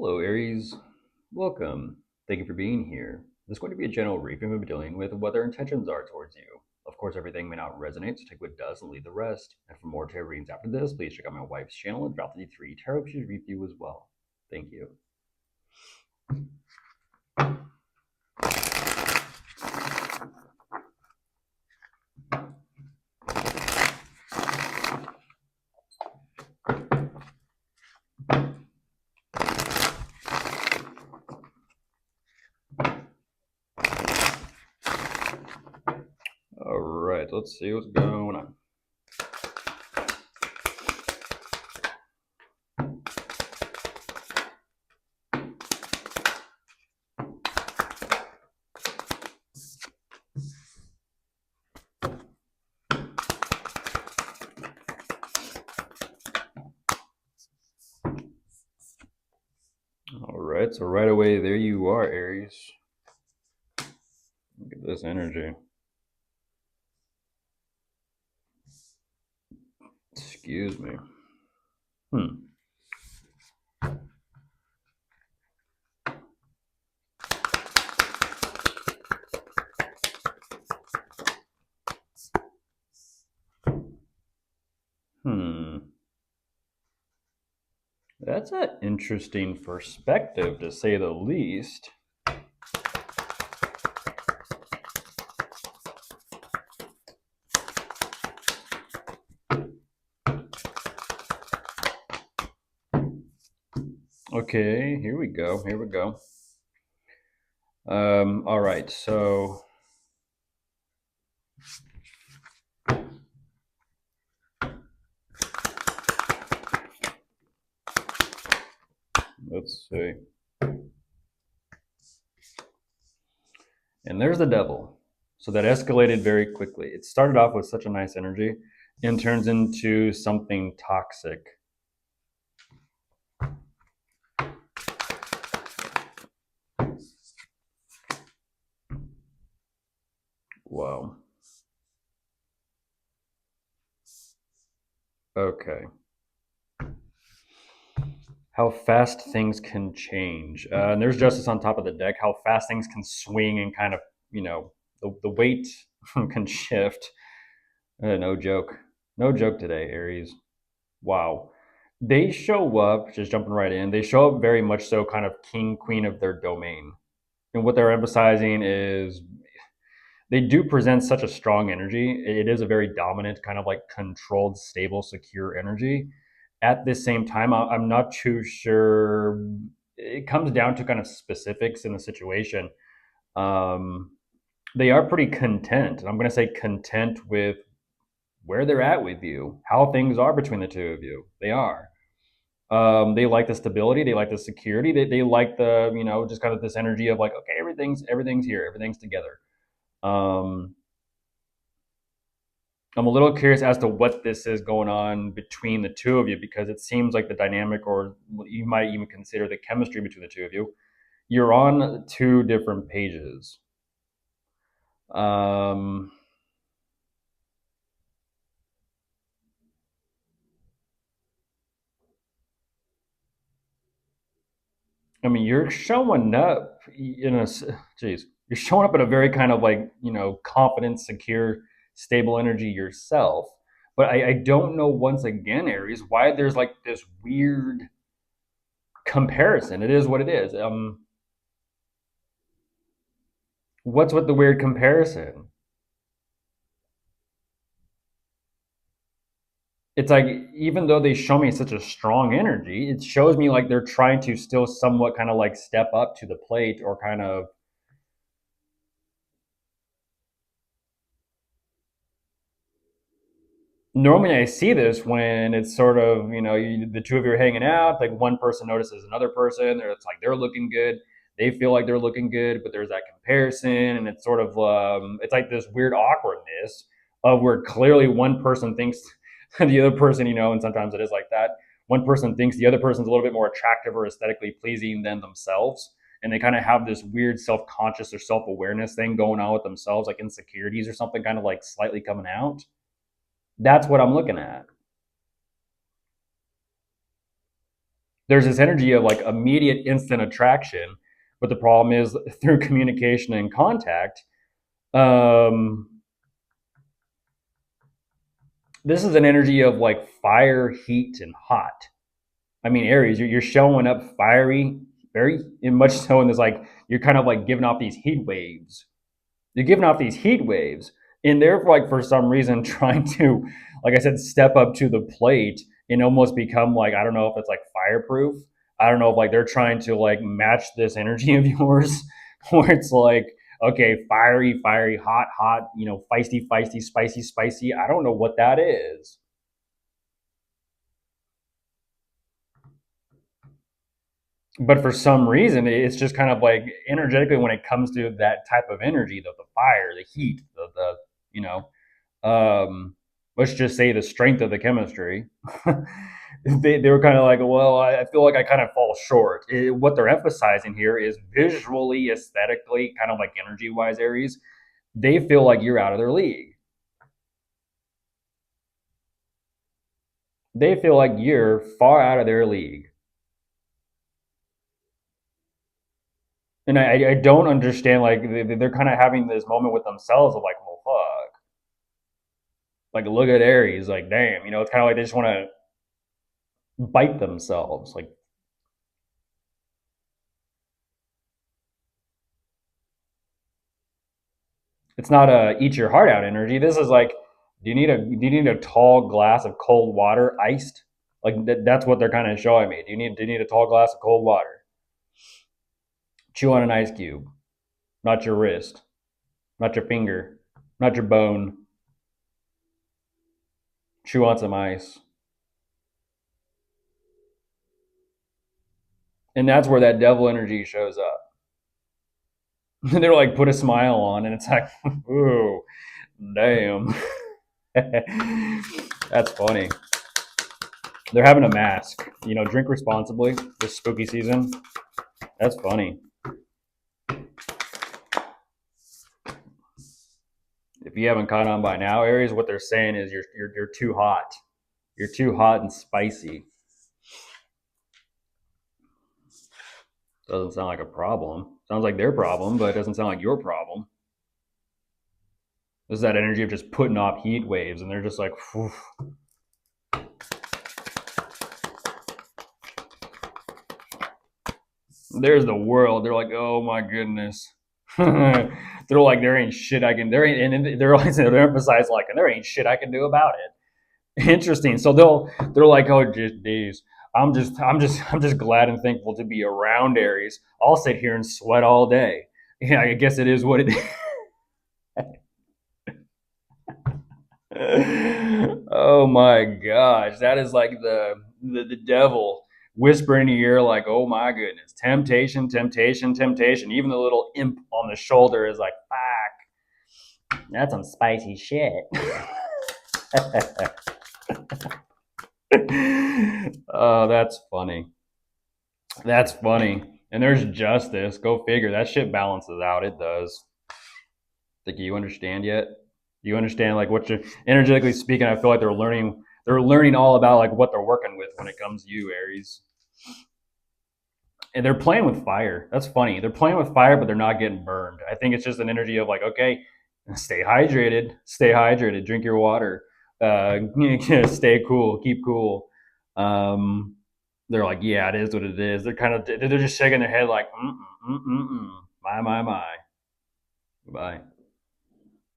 Hello, Aries. Welcome. Thank you for being here. This is going to be a general briefing we'll be dealing with what their intentions are towards you. Of course, everything may not resonate, so take what does and leave the rest. And for more tarot readings after this, please check out my wife's channel and drop the three tarot she's read you as well. Thank you. All right, let's see what's going on. All right, so right away, there you are, Aries. Look at this energy. Excuse me. That's an interesting perspective, to say the least. Okay, here we go. All right, so let's see. And there's the devil. So that escalated very quickly. It started off with such a nice energy and turns into something toxic. Wow. Okay. How fast things can change. And there's justice on top of the deck. How fast things can swing and kind of, the weight can shift. No joke. No joke today, Aries. Wow. They show up, just jumping right in, they show up very much so kind of king, queen of their domain. And what they're emphasizing is they do present such a strong energy. It is a very dominant, kind of like controlled, stable, secure energy. At the same time, I'm not too sure. It comes down to kind of specifics in the situation. They are pretty content. And I'm going to say content with where they're at with you, how things are between the two of you. They are. They like the stability. They like the security. They like the, just kind of this energy of like, okay, everything's here. Everything's together. Um, I'm a little curious as to what this is going on between the two of you, because it seems like the dynamic, or you might even consider the chemistry between the two of you, you're on two different pages. I mean, you're showing up in a, geez, you're showing up in a very kind of like, confident, secure, stable energy yourself. But I don't know, once again, Aries, why there's like this weird comparison. It is what it is. What's with the weird comparison? It's like, even though they show me such a strong energy, it shows me like they're trying to still somewhat kind of like step up to the plate, or kind of, normally I see this when it's sort of, the two of you are hanging out, like one person notices another person, or it's like they're looking good, they feel like they're looking good, but there's that comparison, and it's sort of, it's like this weird awkwardness of where clearly one person thinks the other person, and sometimes it is like that. One person thinks the other person's a little bit more attractive or aesthetically pleasing than themselves. And they kind of have this weird self-conscious or self-awareness thing going on with themselves, like insecurities or something kind of like slightly coming out. That's what I'm looking at. there's this energy of like immediate instant attraction, but the problem is through communication and contact, um, this is an energy of like fire, heat, and hot. I mean, Aries, you're showing up fiery, very much so in this like you're kind of like giving off these heat waves. You're giving off these heat waves, and they're like for some reason trying to, like I said, step up to the plate and almost become like I don't know if it's like fireproof. I don't know if like they're trying to like match this energy of yours, where it's like okay, fiery, fiery, hot, hot, feisty, feisty, spicy, spicy. I don't know what that is. But for some reason it's just kind of like energetically when it comes to that type of energy, the fire, the heat, the you know let's just say the strength of the chemistry. They were kind of like, well, I feel like I kind of fall short. What they're emphasizing here is visually, aesthetically, kind of like energy wise, Aries, they feel like you're out of their league. They feel like you're far out of their league. And I don't understand. Like they're kind of having this moment with themselves of like, well, fuck. Like look at Aries. Like damn, it's kind of like they just want to bite themselves. Like it's not a eat your heart out energy. This is like, do you need a tall glass of cold water, iced? Like that's what they're kind of showing me. Do you need a tall glass of cold water? Chew on an ice cube, not your wrist, not your finger, not your bone. Chew on some ice. And that's where that devil energy shows up. They're like, put a smile on, and it's like, ooh, damn. That's funny. They're having a mask. Drink responsibly this spooky season. That's funny. If you haven't caught on by now, Aries, what they're saying is you're too hot. You're too hot and spicy. Doesn't sound like a problem. Sounds like their problem, but it doesn't sound like your problem. This is that energy of just putting off heat waves, and they're just like, phew. There's the world. They're like, oh my goodness. They're like, there ain't shit I can. There ain't, and they're always they're emphasize like, and there ain't shit I can do about it. Interesting. So they're like, oh, just geez. I'm just glad and thankful to be around Aries. I'll sit here and sweat all day. Yeah, I guess it is what it is. Oh my gosh, that is like the devil whispering in your ear, like, oh my goodness, temptation, temptation, temptation. Even the little imp on the shoulder is like, fuck, that's some spicy shit. Oh, that's funny. That's funny. And there's justice. Go figure. That shit balances out. It does. Think you understand yet? You understand like what you're energetically speaking? I feel like they're learning. They're learning all about like what they're working with when it comes to you, Aries. And they're playing with fire. That's funny. They're playing with fire, but they're not getting burned. I think it's just an energy of like, okay, stay hydrated, drink your water, stay cool, keep cool. Um, they're like, yeah, it is what it is. They're just shaking their head like, my. Goodbye.